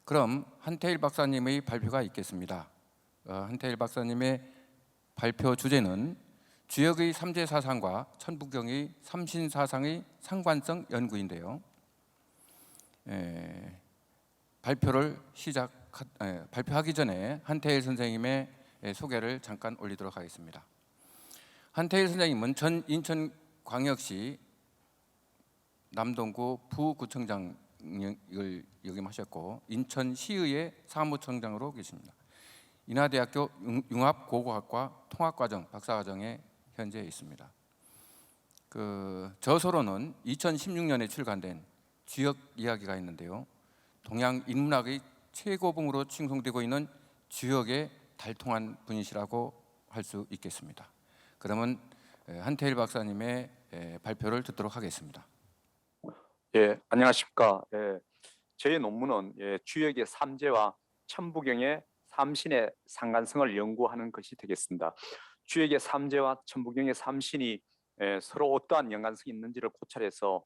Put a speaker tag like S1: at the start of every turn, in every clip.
S1: 그럼 한태일 박사님의 발표가 있겠습니다. 한태일 박사님의 발표 주제는 주역의 삼재 사상과 천부경의 삼신 사상의 상관성 연구인데요. 발표하기 전에 한태일 선생님의 소개를 잠깐 올리도록 하겠습니다. 한태일 선생님은 전 인천광역시 남동구 부구청장을 역임하셨고 인천시의회 사무총장으로 계십니다. 인하대학교 융합고고학과 통합과정 박사과정에 현재 있습니다. 저서로는 2016년에 출간된 주역 이야기가 있는데요. 동양 인문학의 최고봉으로 칭송되고 있는 주역의 달통한 분이시라고 할 수 있겠습니다. 그러면 한태일 박사님의 발표를 듣도록 하겠습니다.
S2: 안녕하십니까. 저의 논문은 주역의 삼재와 천부경의 삼신의 상관성을 연구하는 것이 되겠습니다. 주역의 삼재와 천부경의 삼신이 서로 어떠한 연관성이 있는지를 고찰해서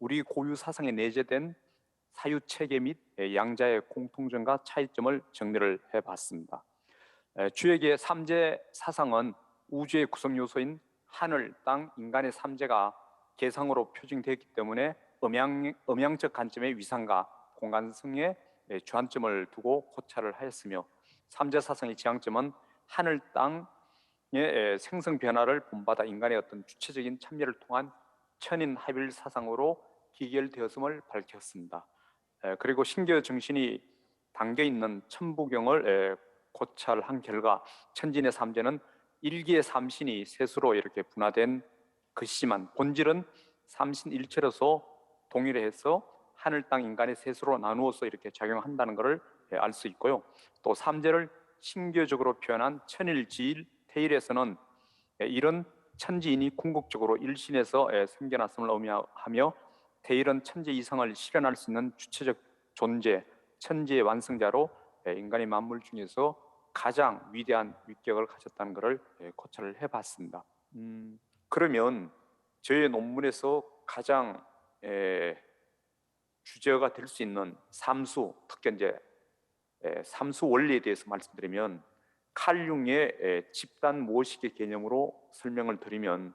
S2: 우리 고유 사상에 내재된 사유체계 및 양자의 공통점과 차이점을 정리를 해봤습니다. 주역의 삼재 사상은 우주의 구성 요소인 하늘, 땅, 인간의 삼재가 개성으로 표징되었기 때문에 음양적 관점의 위상과 공간성에 주안점을 두고 고찰을 하였으며, 삼재 사상의 지향점은 하늘, 땅의 생성 변화를 본받아 인간의 어떤 주체적인 참여를 통한 천인 합일 사상으로 기결되었음을 밝혔습니다. 그리고 신교 정신이 담겨 있는 천부경을 고찰한 결과 천진의 삼재는 일기의 삼신이 셋으로 이렇게 분화된 것이지만 본질은 삼신일체로서 동일해서 하늘, 땅, 인간의 셋으로 나누어서 이렇게 작용한다는 것을 알 수 있고요. 또 삼재를 신교적으로 표현한 천일지일 태일에서는 일은 천지인이 궁극적으로 일신에서 생겨났음을 의미하며, 태일은 천재 이상을 실현할 수 있는 주체적 존재, 천지의 완성자로 인간의 만물 중에서 가장 위대한 위격을 가졌다는 것을 고찰을 해봤습니다. 그러면 저의 논문에서 가장 주제가 될 수 있는 삼수, 특히 이제 삼수 원리에 대해서 말씀드리면, 칼 융의 집단 모식의 개념으로 설명을 드리면,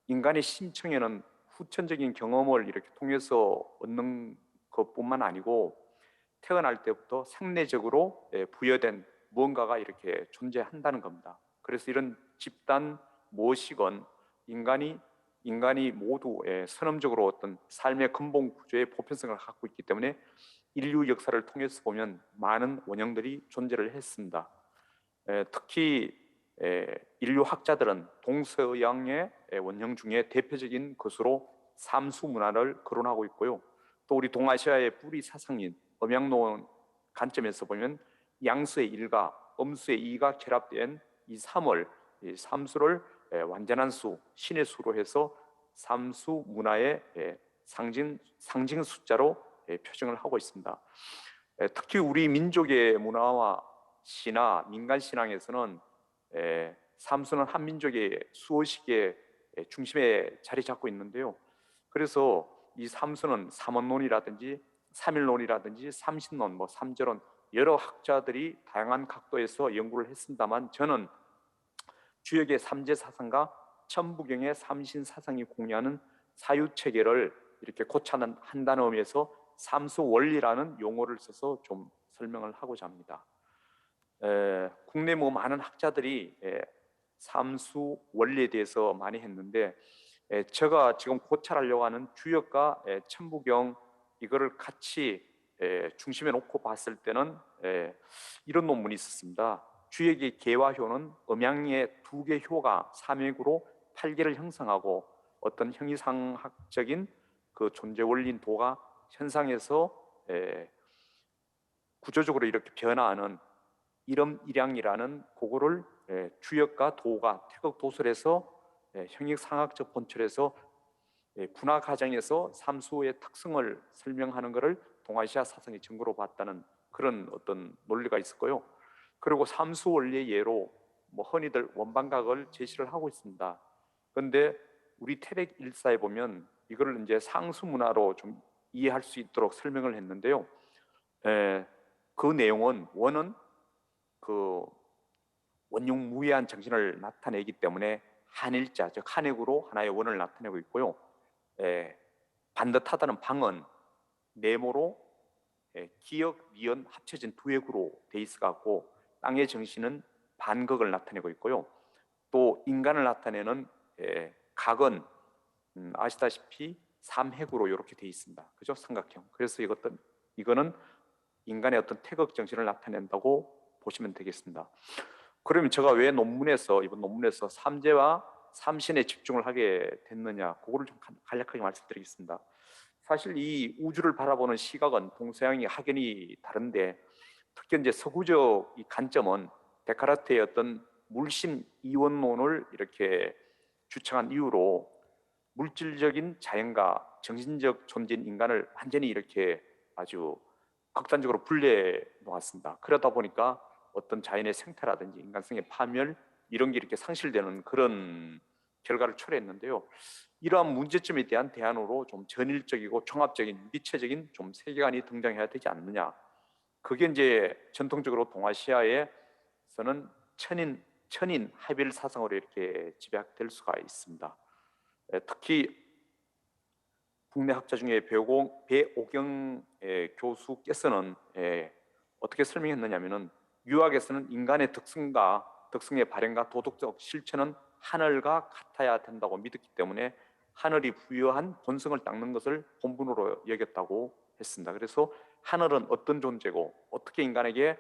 S2: 인간의 심층에는 후천적인 경험을 이렇게 통해서 얻는 것뿐만 아니고 태어날 때부터 생내적으로 부여된 무언가가 이렇게 존재한다는 겁니다. 그래서 이런 집단 모식은 인간이 모두 선험적으로 어떤 삶의 근본 구조의 보편성을 갖고 있기 때문에 인류 역사를 통해서 보면 많은 원형들이 존재를 했습니다. 특히 인류 학자들은 동서양의 원형 중에 대표적인 것으로 삼수 문화를 거론하고 있고요. 또 우리 동아시아의 뿌리 사상인 음양론 관점에서 보면 양수의 일과 음수의 이가 결합된 이 삼수를 완전한 수, 신의 수로 해서 삼수 문화의 상징 숫자로 표정을 하고 있습니다. 특히 우리 민족의 문화와 신화, 민간 신앙에서는 삼수는 한 민족의 수호식의 중심에 자리 잡고 있는데요. 그래서 이 삼수는 삼원론이라든지 삼일론이라든지 삼신론, 삼절론, 여러 학자들이 다양한 각도에서 연구를 했습니다만, 저는 주역의 삼재 사상과 천부경의 삼신 사상이 공유하는 사유체계를 이렇게 고찰한다는 의미에서 삼수 원리라는 용어를 써서 좀 설명을 하고자 합니다. 국내 많은 학자들이 삼수 원리에 대해서 많이 했는데, 제가 지금 고찰하려고 하는 주역과 천부경 이거를 같이 중심에 놓고 봤을 때는 이런 논문이 있었습니다. 주역의 개화효는 음양의 2개 효가 삼획으로 8개를 형성하고 어떤 형이상학적인 그 존재 원리인 도가 현상에서 구조적으로 이렇게 변화하는 일음일양이라는 그거를 주역과 도가 태극 도설에서 형익상학적 본철에서 분화 과정에서 삼수의 특성을 설명하는 것을 동아시아 사상의 증거로 봤다는 그런 어떤 논리가 있었고요. 그리고 삼수 원리의 예로 흔히들 원방각을 제시를 하고 있습니다. 그런데 우리 태백 일사에 보면 이거를 이제 상수 문화로 좀 이해할 수 있도록 설명을 했는데요. 그 내용은 원은 그 원흉무해한 정신을 나타내기 때문에 한일자, 즉 한획으로 하나의 원을 나타내고 있고요. 반듯하다는 방은 네모로 기역, 미연 합쳐진 두 액으로 돼 있어 갖고 땅의 정신은 반극을 나타내고 있고요. 또 인간을 나타내는 각은 아시다시피 삼획으로 이렇게 돼 있습니다. 그죠? 삼각형. 그래서 이거는 인간의 어떤 태극 정신을 나타낸다고 보시면 되겠습니다. 그러면 제가 왜 이번 논문에서 삼재와 삼신에 집중을 하게 됐느냐, 그거를 좀 간략하게 말씀드리겠습니다. 사실 이 우주를 바라보는 시각은 동서양이 확연히 다른데, 특히 이제 서구적 이 관점은 데카르트의 어떤 물심 이원론을 이렇게 주창한 이유로 물질적인 자연과 정신적 존재인 인간을 완전히 이렇게 아주 극단적으로 분리해 놓았습니다. 그러다 보니까 어떤 자연의 생태라든지 인간성의 파멸 이런 게 이렇게 상실되는 그런 결과를 초래했는데요. 이러한 문제점에 대한 대안으로 좀 전일적이고 종합적인 미체적인 좀 세계관이 등장해야 되지 않느냐. 그게 이제 전통적으로 동아시아에서는 천인 합일 사상으로 이렇게 집약될 수가 있습니다. 특히 국내 학자 중에 배오경 교수께서는 어떻게 설명했느냐면은, 유학에서는 인간의 특성의 발현과 도덕적 실체는 하늘과 같아야 된다고 믿었기 때문에 하늘이 부여한 본성을 닦는 것을 본분으로 여겼다고 했습니다. 그래서 하늘은 어떤 존재고 어떻게 인간에게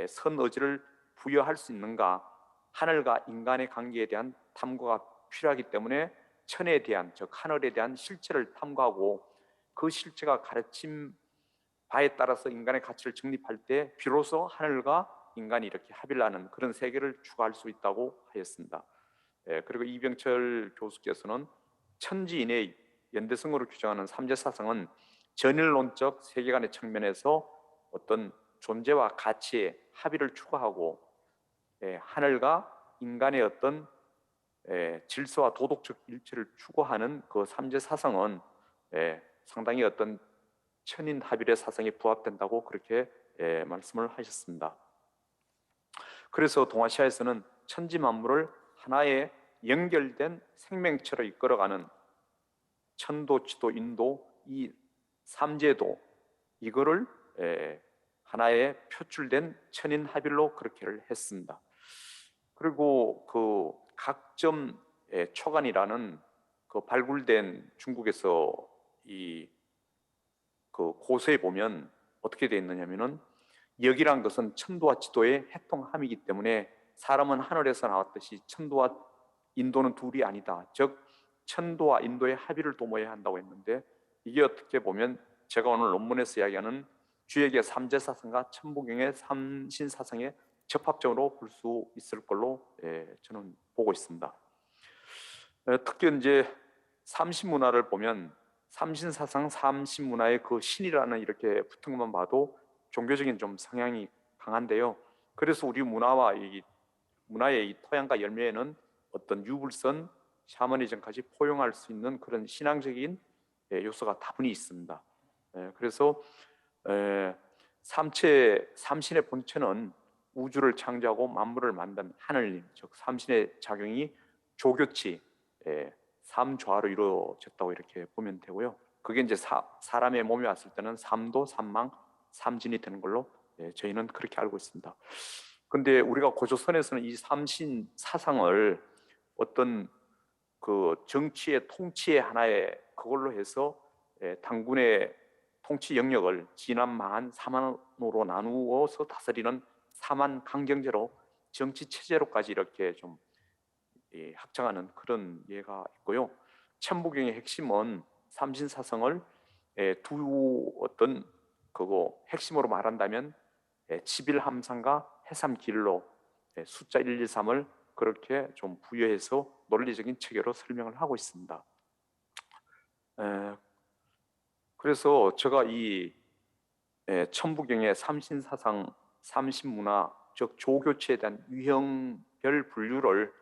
S2: 선의지를 부여할 수 있는가, 하늘과 인간의 관계에 대한 탐구가 필요하기 때문에 천에 대한, 즉 하늘에 대한 실체를 탐구하고 그 실체가 가르친 바에 따라서 인간의 가치를 정립할 때 비로소 하늘과 인간이 이렇게 합의를 하는 그런 세계를 추구할 수 있다고 하였습니다. 그리고 이병철 교수께서는 천지인의 연대성으로 규정하는 삼재사상은 전일론적 세계관의 측면에서 어떤 존재와 가치의 합의를 추구하고 하늘과 인간의 어떤 질서와 도덕적 일치를 추구하는 그 삼재사상은 상당히 어떤 천인 합일의 사상에 부합된다고 그렇게 말씀을 하셨습니다. 그래서 동아시아에서는 천지 만물을 하나의 연결된 생명체로 이끌어가는 천도, 지도, 인도, 이 삼재도, 이거를 하나의 표출된 천인 합일로 그렇게를 했습니다. 그리고 그 각점 초간이라는 그 발굴된 중국에서 이 그 고서에 보면 어떻게 되어 있느냐면은, 역이란 것은 천도와 지도의 해통함이기 때문에 사람은 하늘에서 나왔듯이 천도와 인도는 둘이 아니다. 즉 천도와 인도의 합의를 도모해야 한다고 했는데, 이게 어떻게 보면 제가 오늘 논문에서 이야기하는 주역의 삼재사상과 천부경의 삼신사상의 접합점으로 볼 수 있을 걸로 저는 보고 있습니다. 특히 이제 삼신문화를 보면 삼신사상, 삼신문화의 그 신이라는 이렇게 붙은 것만 봐도 종교적인 좀 성향이 강한데요. 그래서 우리 문화의 이 토양과 열매에는 어떤 유불선, 샤머니즘까지 포용할 수 있는 그런 신앙적인 요소가 다분히 있습니다. 그래서 삼신의 본체는 우주를 창조하고 만물을 만든 하늘님, 즉 삼신의 작용이 조교치, 삼조화로 이루어졌다고 이렇게 보면 되고요. 그게 이제 사람의 몸에 왔을 때는 삼도, 삼망, 삼진이 되는 걸로 저희는 그렇게 알고 있습니다. 근데 우리가 고조선에서는 이 삼신 사상을 어떤 그 정치의 통치의 하나의 그걸로 해서 당군의 통치 영역을 진한, 망한, 사만으로 나누어서 다스리는 사만 강경제로 정치 체제로까지 이렇게 좀 확장하는 그런 예가 있고요. 천부경의 핵심은 삼신사성을 두 어떤 그거 핵심으로 말한다면 지빌함상과 해삼길로 숫자 1, 2, 3을 그렇게 좀 부여해서 논리적인 체계로 설명을 하고 있습니다. 그래서 제가 이 천부경의 삼신사상, 삼신문화, 즉 조교체에 대한 유형별 분류를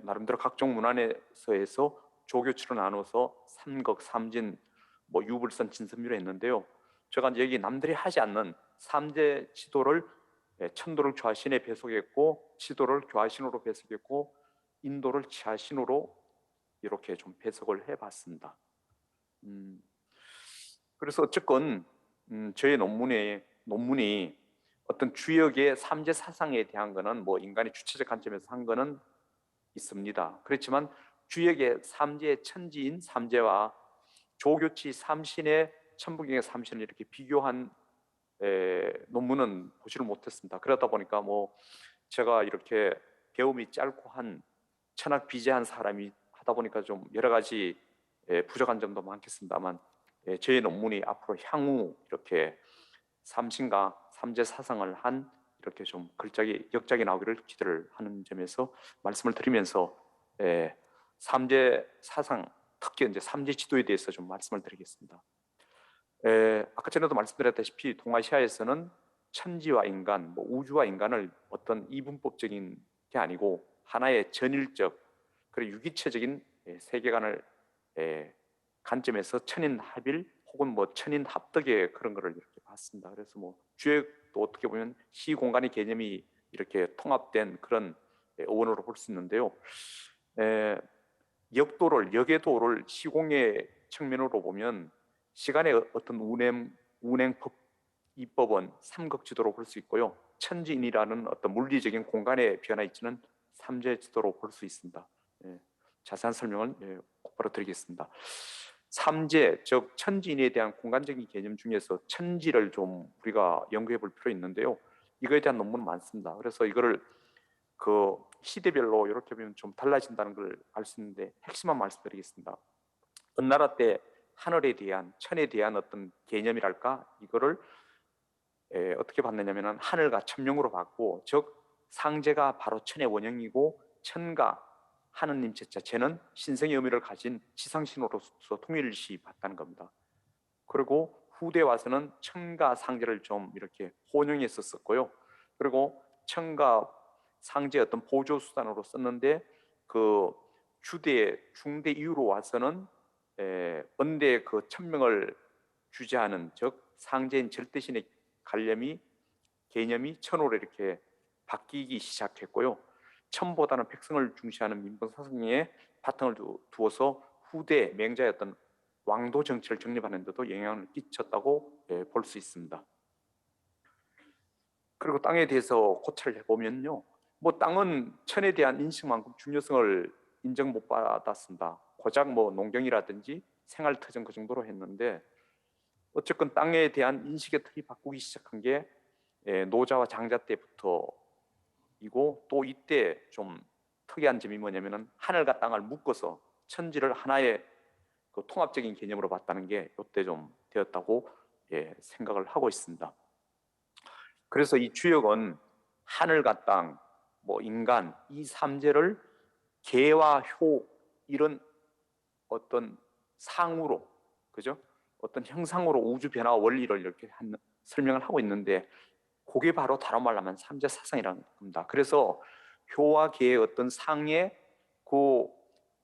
S2: 나름대로 각종 문안에서 해서 조교체로 나눠서 삼극, 삼진, 뭐 유불선, 진선미로 했는데요. 제가 여기 남들이 하지 않는 삼재 지도를 천도를 좌신에 배속했고 지도를 좌신으로 배속했고 인도를 좌신으로 이렇게 좀 배석을 해봤습니다. 그래서 어쨌건 저의 논문이 어떤 주역의 삼재 사상에 대한 거는 뭐 인간의 주체적 관점에서 한 거는 있습니다. 그렇지만 주역의 삼재의 천지인 삼재와 조교치 삼신의 천부경의 삼신을 이렇게 비교한 논문은 보지를 못했습니다. 그러다 보니까 뭐 제가 이렇게 배움이 짧고 한 천학비재한 사람이 하다 보니까 좀 여러 가지 부족한 점도 많겠습니다만 저희 논문이 앞으로 향후 이렇게 삼신과 삼재 사상을 한 이렇게 좀 글작이 역작이 나오기를 기대를 하는 점에서 말씀을 드리면서 삼재 사상 특히 이제 삼재 지도에 대해서 좀 말씀을 드리겠습니다. 아까 전에도 말씀드렸다시피 동아시아에서는 천지와 인간, 뭐 우주와 인간을 어떤 이분법적인 게 아니고 하나의 전일적 그리고 유기체적인 세계관을 관점에서 천인합일 혹은 뭐 천인합덕의 그런 거를 이렇게 봤습니다. 그래서 뭐 주역도 어떻게 보면 시공간의 개념이 이렇게 통합된 그런 어원으로 볼 수 있는데요. 역계도를 시공의 측면으로 보면 시간의 어떤 운행법, 이법은 삼각지도로 볼 수 있고요. 천지인이라는 어떤 물리적인 공간의 변화이치는 삼재지도로 볼 수 있습니다. 자세한 설명을 곧바로 드리겠습니다. 삼재, 즉 천지인에 대한 공간적인 개념 중에서 천지를 좀 우리가 연구해 볼 필요 있는데요. 이거에 대한 논문은 많습니다. 그래서 이거를 그 시대별로 이렇게 보면 좀 달라진다는 걸 알 수 있는데 핵심만 말씀드리겠습니다. 어느 나라 때 하늘에 대한 천에 대한 어떤 개념이랄까 이거를 어떻게 봤느냐면 하늘과 천명으로 봤고 즉 상제가 바로 천의 원형이고 천과 하느님 자체는 신성의 의미를 가진 지상신으로서 통일시 봤다는 겁니다. 그리고 후대 와서는 천과 상제를 좀 이렇게 혼용했었고요. 그리고 천과 상제 어떤 보조 수단으로 썼는데 그 중대 이후로 와서는 언대 그 천명을 주재하는 즉 상제인 절대신의 개념이 천으로 이렇게 바뀌기 시작했고요. 천보다는 백성을 중시하는 민병사상에 바탕을 두어서 후대 맹자였던 왕도 정치를 정립하는 데도 영향을 끼쳤다고 볼 수 있습니다. 그리고 땅에 대해서 고찰을 해보면요. 뭐 땅은 천에 대한 인식만큼 중요성을 인정 못 받았습니다. 고작 뭐 농경이라든지 생활터전 그 정도로 했는데 어쨌건 땅에 대한 인식의 틀이 바꾸기 시작한 게 노자와 장자 때부터이고 또 이때 좀 특이한 점이 뭐냐면은 하늘과 땅을 묶어서 천지를 하나의 그 통합적인 개념으로 봤다는 게 이때 좀 되었다고 생각을 하고 있습니다. 그래서 이 주역은 하늘과 땅, 뭐 인간 이 삼재를 개와 효 이런 어떤 상으로 그죠? 어떤 형상으로 우주 변화 원리를 이렇게 설명을 하고 있는데 그게 바로 다른 말로 하면 삼재 사상이라는 겁니다. 그래서 효와 개의 어떤 상의 그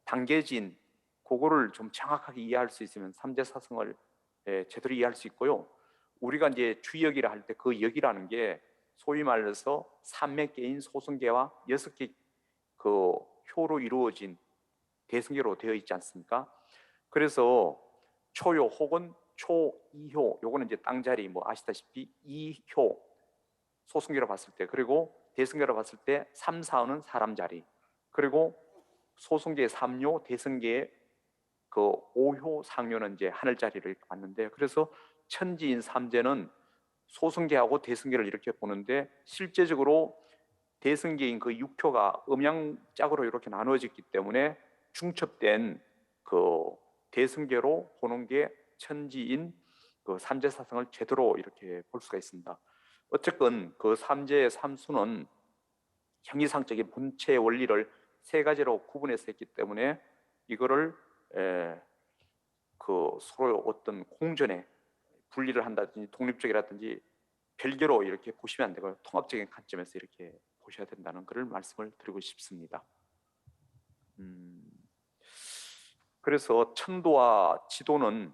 S2: 단계진 그거를 좀 정확하게 이해할 수 있으면 삼재 사상을 제대로 이해할 수 있고요. 우리가 이제 주역이라 할 때 그 역이라는 게 소위 말해서 삼맥계인 소승계와 6개 그 효로 이루어진 대승계로 되어 있지 않습니까? 그래서 초요 혹은 초이효 요거는 이제 땅자리 뭐 아시다시피 이효 소승계로 봤을 때 그리고 대승계로 봤을 때 3, 4는 사람 자리 그리고 소승계 3요 대승계의 그 5효 상효는 이제 하늘 자리를 이렇게 봤는데 그래서 천지인 삼재는 소승계하고 대승계를 이렇게 보는데 실제적으로 대승계인 그 6효가 음양짝으로 이렇게 나누어졌기 때문에 중첩된 그 대승계로 보는 게 천지인 그 삼재 사상을 제대로 이렇게 볼 수가 있습니다. 어쨌건 그 삼재의 삼수는 형이상적인 본체의 원리를 세 가지로 구분해서 했기 때문에 이거를 그 서로 어떤 공전에 분리를 한다든지 독립적이라든지 별개로 이렇게 보시면 안 되고요. 통합적인 관점에서 이렇게 보셔야 된다는 그런 말씀을 드리고 싶습니다. 그래서 천도와 지도는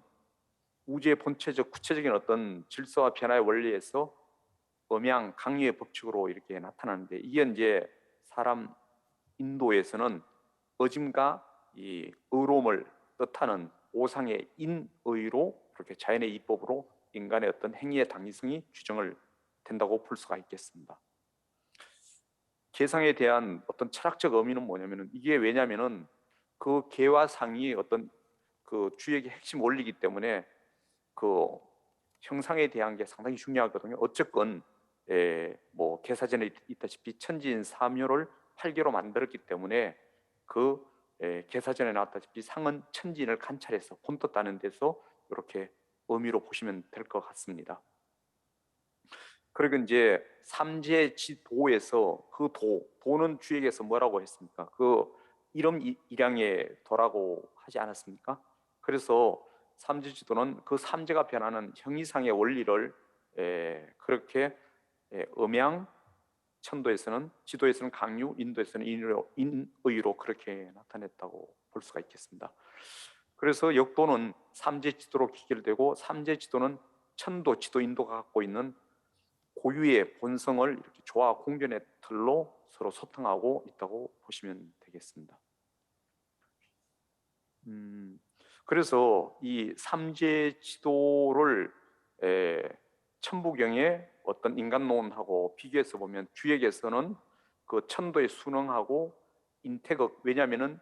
S2: 우주의 본체적 구체적인 어떤 질서와 변화의 원리에서 음양, 강유의 법칙으로 이렇게 나타나는데 이게 이제 사람 인도에서는 어짐과 이 의로움을 뜻하는 오상의 인의로 이렇게 자연의 이법으로 인간의 어떤 행위의 당위성이 규정을 된다고 볼 수가 있겠습니다. 개상에 대한 어떤 철학적 의미는 뭐냐면은 이게 왜냐면은 그 개와 상이 어떤 그 주역의 핵심 원리이기 때문에 그 형상에 대한 게 상당히 중요하거든요. 어쨌건 뭐 개사전에 있다시피 천지인 삼요를 8개로 만들었기 때문에 그 개사전에 나왔다시피 상은 천지인을 관찰해서 본떴다는 데서 이렇게 의미로 보시면 될 것 같습니다. 그리고 이제 삼재지도에서 그 도는 주역에서 뭐라고 했습니까? 그 이름 일양의 도라고 하지 않았습니까? 그래서 삼재지도는 그 삼재가 변하는 형이상의 원리를 그렇게 음양 천도에서는 지도에서는 강유, 인도에서는 인의로 그렇게 나타냈다고 볼 수가 있겠습니다. 그래서 역도는 삼재지도로 기결되고 삼재지도는 천도, 지도, 인도가 갖고 있는 고유의 본성을 이렇게 조화 공존의 틀로 서로 소통하고 있다고 보시면 되겠습니다. 그래서 이 삼재 지도를 천부경의 어떤 인간론하고 비교해서 보면 주역에서는 그 천도의 순응하고 인태극, 왜냐하면은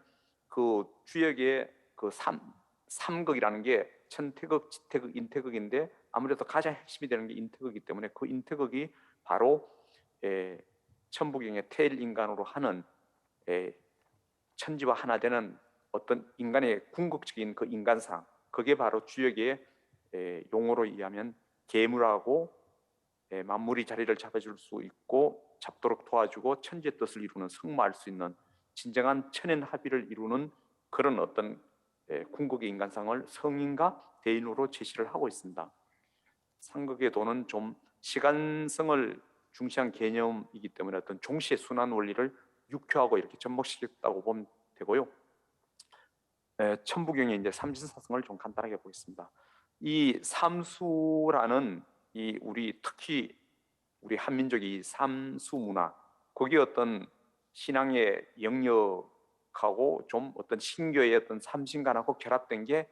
S2: 그 주역의 그 삼극이라는 게 천태극, 지태극, 인태극인데 아무래도 가장 핵심이 되는 게 인태극이기 때문에 그 인태극이 바로 천부경의 태일인간으로 하는 천지와 하나 되는 어떤 인간의 궁극적인 그 인간상, 그게 바로 주역의 용어로 이해하면 계물하고 만물이 자리를 잡아줄 수 있고 잡도록 도와주고 천지의 뜻을 이루는 성모할 수 있는 진정한 천연합의를 이루는 그런 어떤 궁극의 인간상을 성인과 대인으로 제시를 하고 있습니다. 상극의 도는 좀 시간성을 중시한 개념이기 때문에 어떤 종시의 순환 원리를 육효하고 이렇게 접목시켰다고 보면 되고요. 천부경의 이제 삼신사성을 좀 간단하게 보겠습니다. 이 삼수라는 이 우리 특히 우리 한민족이 삼수 문화, 거기 어떤 신앙의 영역하고 좀 어떤 신교의 어떤 삼신간하고 결합된 게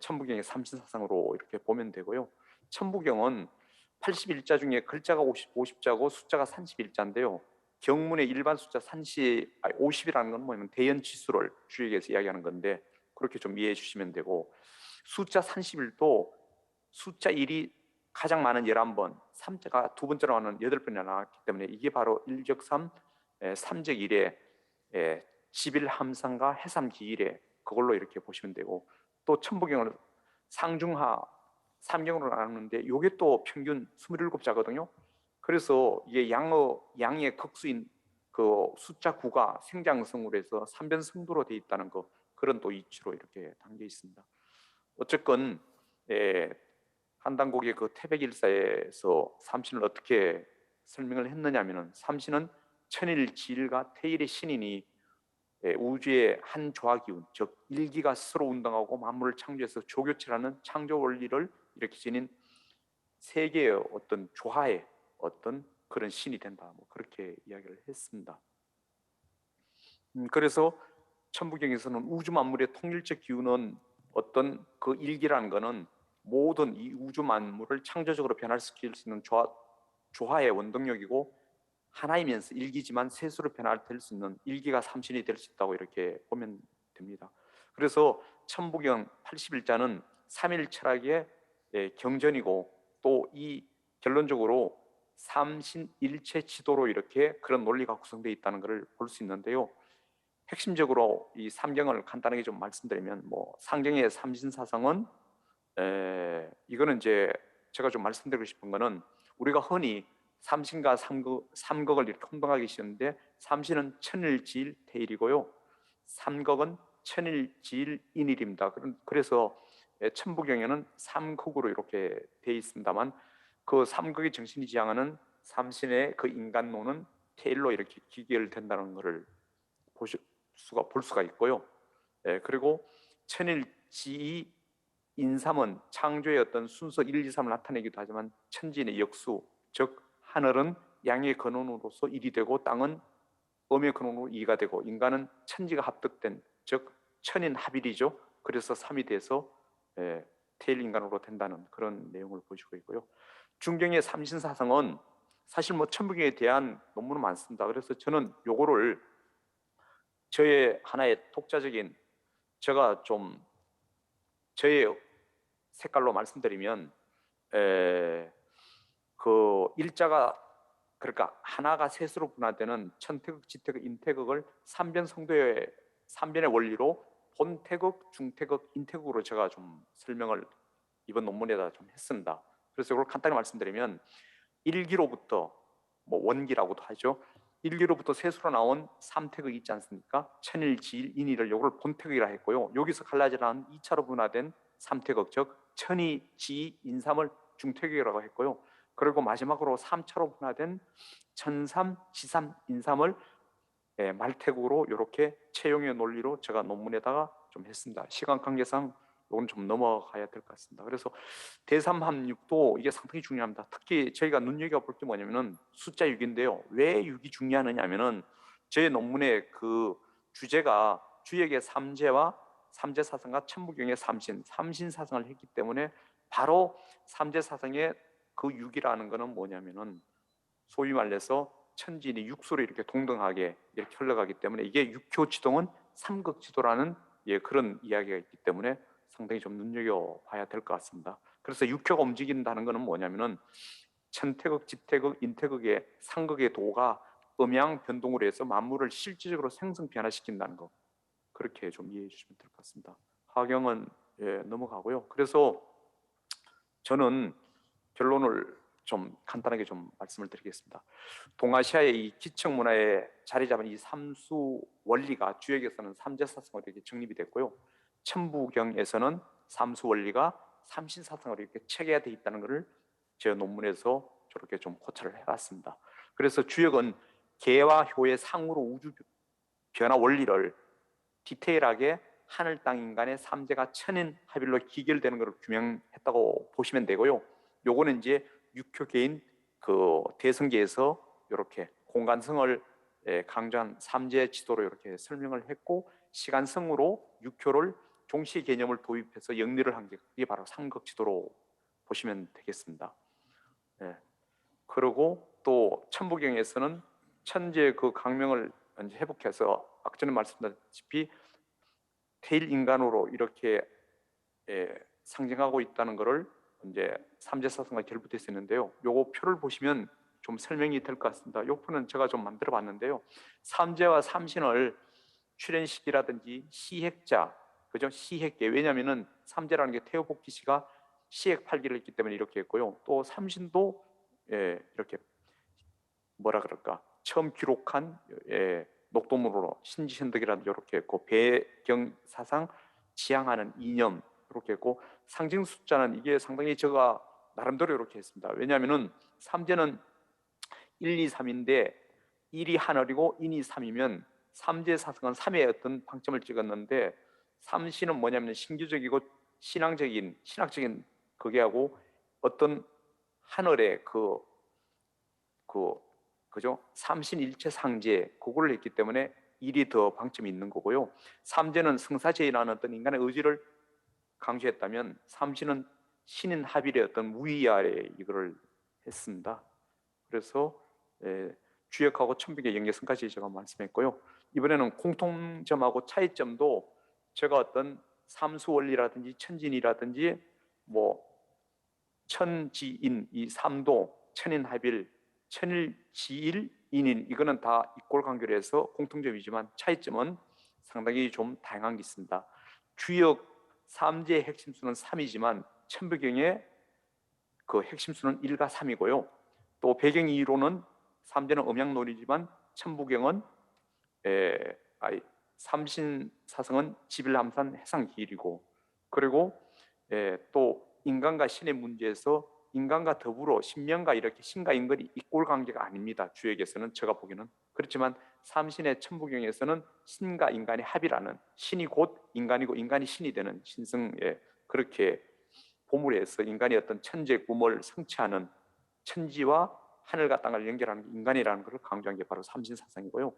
S2: 천부경의 삼신사상으로 이렇게 보면 되고요. 천부경은 81자 중에 글자가 50자고 숫자가 31자인데요. 경문의 일반 숫자 50이라는 건 뭐냐면 대연치수를 주역에서 이야기하는 건데 그렇게 좀 이해해 주시면 되고, 숫자 31도 숫자 1이 가장 많은 11번, 3자가 두 번째로 하는 8번이나 나왔기 때문에 이게 바로 일적삼, 삼적일의 지빌함상과 해삼기일의 그걸로 이렇게 보시면 되고, 또 천부경을 상중하 3경으로 나누는데 이게 또 평균 27자거든요. 그래서 이게 양의 극수인 그 숫자 9가 생장성으로 해서 삼변성도로 되어 있다는 거, 그런 또 이치로 이렇게 담겨 있습니다. 어쨌건 한당곡의 그 태백일사에서 삼신을 어떻게 설명을 했느냐면은, 삼신은 천일지일과 태일의 신이니 우주의 한 조화기운, 즉 일기가 스스로 운동하고 만물을 창조해서 조교체라는 창조 원리를 이렇게 지닌 세계의 어떤 조화의 어떤 그런 신이 된다, 뭐 그렇게 이야기를 했습니다. 그래서 천부경에서는 우주 만물의 통일적 기운은 어떤 그 일기라는 것은 모든 이 우주 만물을 창조적으로 변화시킬 수 있는 조화의 원동력이고, 하나이면서 일기지만 셋으로 변화될 수 있는 일기가 삼신이 될 수 있다고 이렇게 보면 됩니다. 그래서 천부경 81자는 삼일 철학의 경전이고, 또 이 결론적으로 삼신일체 지도로 이렇게 그런 논리가 구성되어 있다는 것을 볼 수 있는데요. 핵심적으로 이 삼경을 간단하게 좀 말씀드리면, 뭐 상경의 삼신사성은 이거는 이제 제가 좀 말씀드리고 싶은 거는, 우리가 흔히 삼신과 삼극을 이렇게 혼동하기 쉬운데, 삼신은 천일지일 태일이고요, 삼극은 천일지일인일입니다. 그래서 천부경에는 삼극으로 이렇게 되어 있습니다만, 그 삼극의 정신이 지향하는 삼신의 그 인간론은 태일로 이렇게 기결된다는 것을 볼 수가 있고요. 그리고 천일지이 인삼은 창조의 어떤 순서 1, 2, 3을 나타내기도 하지만 천지인의 역수, 즉 하늘은 양의 근원으로서 일이 되고 땅은 음의 근원으로 이가 되고 인간은 천지가 합득된 즉 천인합일이죠. 그래서 삼이 돼서 태일인간으로 된다는 그런 내용을 보여주고 있고요. 중경의 삼신사상은 사실 뭐 천부경에 대한 논문은 많습니다. 그래서 저는 요거를 저의 하나의 독자적인 제가 좀 저의 색깔로 말씀드리면 그 일자가 그러니까 하나가 셋으로 분화되는 천태극, 지태극, 인태극을 삼변의 원리로 본태극, 중태극, 인태극으로 제가 좀 설명을 이번 논문에다 좀 했습니다. 그래서 이걸 간단히 말씀드리면 일기로부터 뭐 원기라고도 하죠. 일기로부터 셋으로 나온 삼태극이 있지 않습니까? 천일, 지일, 인일을 요걸 본태극이라 했고요. 여기서 갈라지는 2차로 분화된 삼태극 즉 천이, 지, 인삼을 중태극이라고 했고요. 그리고 마지막으로 3차로 분화된 천삼, 지삼, 인삼을 말태국으로 이렇게 채용의 논리로 제가 논문에다가 좀 했습니다. 시간 관계상 이건 좀 넘어가야 될 것 같습니다. 그래서 대삼합육도 이게 상당히 중요합니다. 특히 저희가 눈여겨볼 게 뭐냐면은 숫자 6인데요. 왜 6이 중요하느냐면은 제 논문의 그 주제가 주역의 삼재와 삼재사상과 천부경의 삼신사상을 했기 때문에 바로 삼재사상의 그 6이라는 것은 뭐냐면은 소위 말해서 천지인이 육수로 이렇게 동등하게 이렇게 흘러가기 때문에 이게 육효지동은 삼극지도라는 그런 이야기가 있기 때문에 상당히 좀 눈여겨봐야 될 것 같습니다. 그래서 육효가 움직인다는 것은 뭐냐면은 천태극, 지태극, 인태극의 상극의 도가 음양 변동으로 해서 만물을 실질적으로 생성 변화시킨다는 거 그렇게 좀 이해해 주시면 될 것 같습니다. 하경은 넘어가고요. 그래서 저는 결론을 좀 간단하게 좀 말씀을 드리겠습니다. 동아시아의 이 기청 문화에 자리 잡은 이 삼수 원리가 주역에서는 삼재사상으로 이렇게 정립이 됐고요. 천부경에서는 삼수 원리가 삼신사상으로 이렇게 체계화되어 있다는 것을 제 논문에서 저렇게 좀 고찰을 해봤습니다. 그래서 주역은 개와 효의 상으로 우주 변화 원리를 디테일하게 하늘, 땅, 인간의 삼재가 천인 합일로 기결되는 것을 규명했다고 보시면 되고요. 요거는 이제 육효계인 그 대성계에서 이렇게 공간성을 강조한 삼재 지도로 이렇게 설명을 했고 시간성으로 육효를 종시 개념을 도입해서 영리를 한 게 그게 바로 삼극 지도로 보시면 되겠습니다. 그리고 또 천부경에서는 천재 그 강명을 이제 회복해서 아까 전에 말씀드렸다시피 태일 인간으로 이렇게 상징하고 있다는 것을 이제 삼재사상과 결부돼서 있는데요. 요거 표를 보시면 좀 설명이 될 것 같습니다. 요 표는 제가 좀 만들어 봤는데요. 삼재와 삼신을 출현시키라든지 시핵자, 그죠? 시핵계. 왜냐하면은 삼재라는 게 태호복기 씨가 시핵 팔기를 했기 때문에 이렇게 했고요. 또 삼신도 이렇게 뭐라 그럴까? 처음 기록한 녹도문으로 신지현덕이라는 이렇게 했고 배경사상 지향하는 이념 이렇게 했고 상징 숫자는 이게 상당히 제가 나름대로 이렇게 했습니다. 왜냐하면은 삼재는 1, 2, 3인데 1이 하늘이고 인이 3이면 삼재 사상은 3의 어떤 방점을 찍었는데 삼신은 뭐냐면 신규적이고 신학적인 그게 하고 어떤 하늘의 그죠? 삼신일체 상제 그걸 했기 때문에 일이 더 방점이 있는 거고요. 삼재는 성사제라는 어떤 인간의 의지를 강조했다면 삼신은 신인 합일의 어떤 무의 아래 이거를 했습니다. 그래서 주역하고 천백의 연계성까지 제가 말씀했고요. 이번에는 공통점하고 차이점도 제가 어떤 삼수 원리라든지 천진이라든지 뭐 천지인 이 삼도 천인 합일 천일 지일 인인 이거는 다 이꼴 관계로 해서 공통점이지만 차이점은 상당히 좀 다양한 게 있습니다. 주역 삼재의 핵심 수는 3이지만 천부경의 그 핵심 수는 1과 3이고요. 또 배경 이론은 삼재는 음양론이지만 천부경은 삼신사성은 지빌함산 해상기일이고 그리고 또 인간과 신의 문제에서 인간과 더불어 신명과 이렇게 신과 인간이 이꼴 관계가 아닙니다. 주역에서는 제가 보기에는 그렇지만 삼신의 천부경에서는 신과 인간의 합이라는 신이 곧 인간이고 인간이 신이 되는 신성에 그렇게 보물에서 인간이 어떤 천재 꿈을 성취하는 천지와 하늘과 땅을 연결하는 게 인간이라는 것을 강조한 게 바로 삼신사상이고요.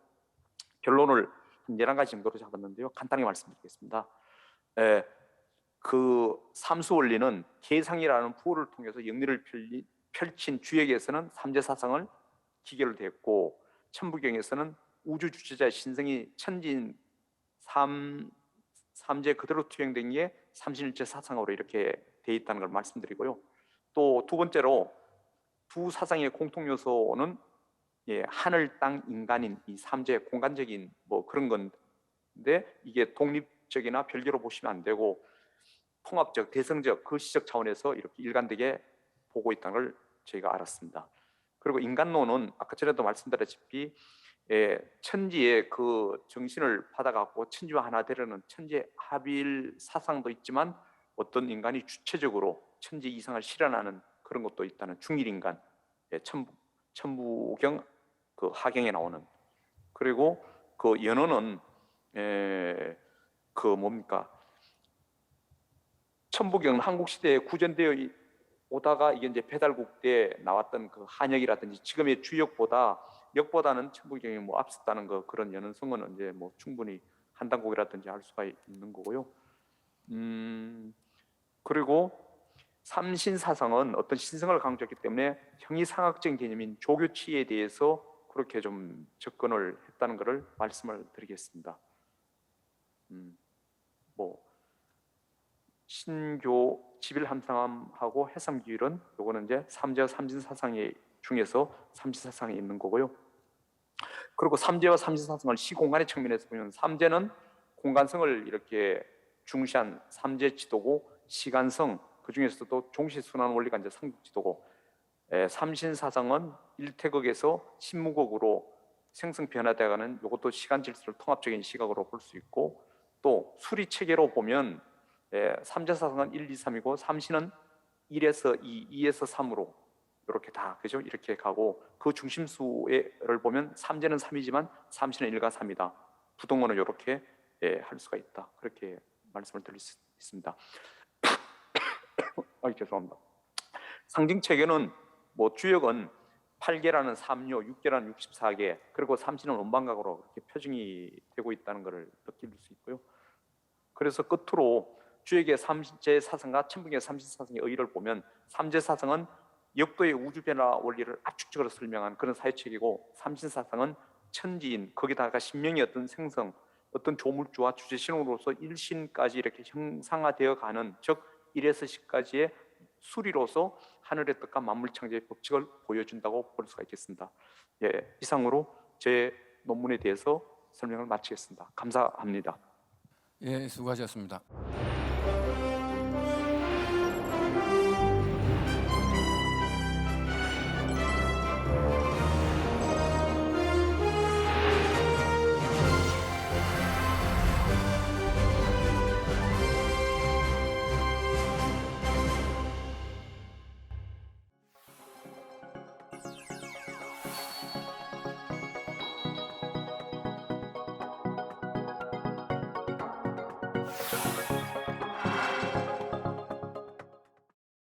S2: 결론을 한 11가지 정도로 잡았는데요. 간단히 말씀드리겠습니다. 그 삼수 원리는 계상이라는 부호를 통해서 영리를 펼친 주역에서는 삼재사상을 기결을 됐고, 천부경에서는 우주 주체자의 신성이 천지인 삼재 그대로 투영된 게 삼신일체 사상으로 이렇게 돼 있다는 걸 말씀드리고요. 또 두 번째로 두 사상의 공통 요소는 하늘, 땅, 인간인 이 삼재 공간적인 뭐 그런 건데, 이게 독립적이나 별개로 보시면 안 되고 통합적, 대성적, 그 시적 차원에서 이렇게 일관되게 보고 있다는 걸 저희가 알았습니다. 그리고 인간론은 아까 전에도 말씀드렸다시피 천지의 그 정신을 받아갖고 천지와 하나 되려는 천지 합일 사상도 있지만, 어떤 인간이 주체적으로 천지 이상을 실현하는 그런 것도 있다는 중일인간, 천부경 그 하경에 나오는. 그리고 그 연어는 그 뭡니까, 천부경 한국 시대에 구전되어 오다가 이게 이제 배달국 때 나왔던 그 한역이라든지 지금의 역보다는 천부경이 뭐 앞섰다는 거, 그런 연원성은 이제 뭐 충분히 한단곡이라든지 알 수가 있는 거고요. 그리고 삼신사상은 어떤 신성을 강조했기 때문에 형이상학적인 개념인 조교치에 대해서 그렇게 좀 접근을 했다는 것을 말씀을 드리겠습니다. 뭐 신교 지빌함상함하고 해삼기율은 요거는 이제 삼재와 삼신사상 중에서 삼신사상에 있는 거고요. 그리고 삼재와 삼신사상을 시공간의 측면에서 보면, 삼재는 공간성을 이렇게 중시한 삼재지도고, 시간성, 그 중에서도 종시순환 원리가 이제 삼국지도고, 삼신사상은 일태극에서 신무극으로 생성 변화되어가는 이것도 시간 질서를 통합적인 시각으로 볼 수 있고, 또 수리 체계로 보면 삼재사상은 1, 2, 3이고 삼신은 1에서 2, 2에서 3으로 이렇게 다 그죠? 이렇게 가고, 그 중심수를 보면 삼재는 3이지만 삼신은 1과 3이다. 부동어는 이렇게 할 수가 있다. 그렇게 말씀을 드릴 수 있습니다. 죄송합니다. 상징 체계는 뭐 주역은 8개라는 3요, 6개라는 64개, 그리고 삼신은 원방각으로 이렇게 표징이 되고 있다는 것을 느낄 수 있고요. 그래서 끝으로 주역의 삼재 사상과 천부경의 삼신 사상의 의의를 보면, 삼재 사상은 역도의 우주 변화 원리를 압축적으로 설명한 그런 사회체계고, 삼신 사상은 천지인, 거기다가 신명의 어떤 생성, 어떤 조물주와 주제 신호로서 일신까지 이렇게 형상화되어 가는, 즉 1에서 10까지의 수리로서 하늘의 뜻과 만물 창조의 법칙을 보여준다고 볼 수가 있겠습니다. 이상으로 제 논문에 대해서 설명을 마치겠습니다. 감사합니다.
S1: 수고하셨습니다.